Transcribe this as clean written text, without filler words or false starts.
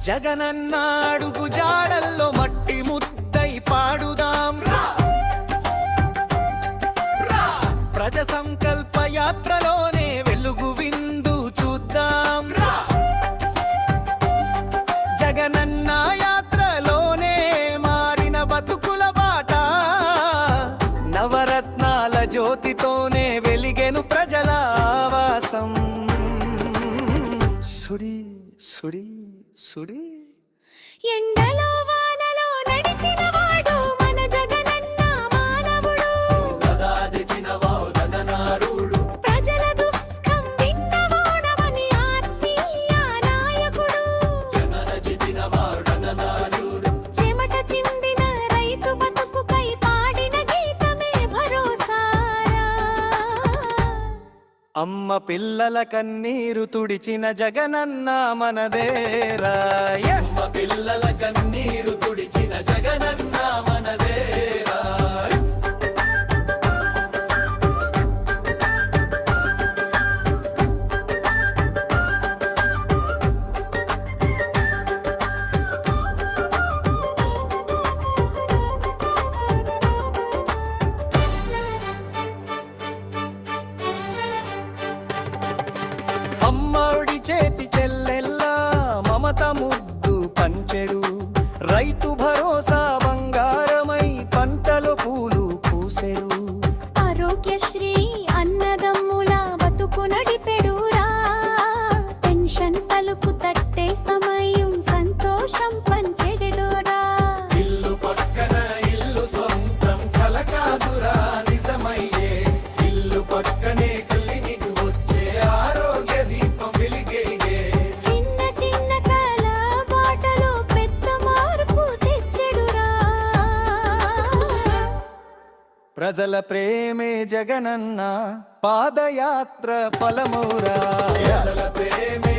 జగనన్న అడుగు జాడల్లో మట్టి ముద్దై పాడుదాం ప్రజ సంకల్ప యాత్రలోనే వెలుగు విందు చూద్దాం జగనన్న యాత్రలోనే మారిన బతుకుల బాట నవరత్నాల జ్యోతితోనే వెలిగెను ప్రజల ఆవాసం సుడి సుడి సుడి ఎండలో వానలో నడిచిన వాడు మన జగనన్న మానవుడు ప్రజల దుఃఖం విన్నవాడవని ఆత్మీయ నాయకుడు చెమట చిందిన రైతు బతుకుకై పాడిన గీతమే భరోసారా అమ్మ పిల్లల కన్నీరు తుడిచిన జగనన్న మనదేరా అమ్మ పిల్లల కన్నీరు తుడిచిన జగనన్న మనదేరా అమ్మఒడి చేతి చెల్లెల్లా మమత ముద్దు పంచెడు రైతు భరోసా బంగారమై పంటలు పూలు పూసెడు ఆరోగ్యశ్రీ అన్నదమ్ముల బతుకు నడిపెడురా పెన్షన్ తలుపు తట్టే సమయం సంతోషం పంచెడురా ఇల్లు పక్కన ఇల్లు సొంతం కలకాదురా నిజమయ్యే ఇల్లు పక్కనే క్లినిక్ వచ్చే ఆరోగ్య దీపం వెలిగే చిన్న చిన్న కల బాటలో పెద్ద మార్పు తెచ్చెడురా ప్రజల ప్రేమే జగనన్న పాదయాత్ర ఫలమురా ప్రజల ప్రేమే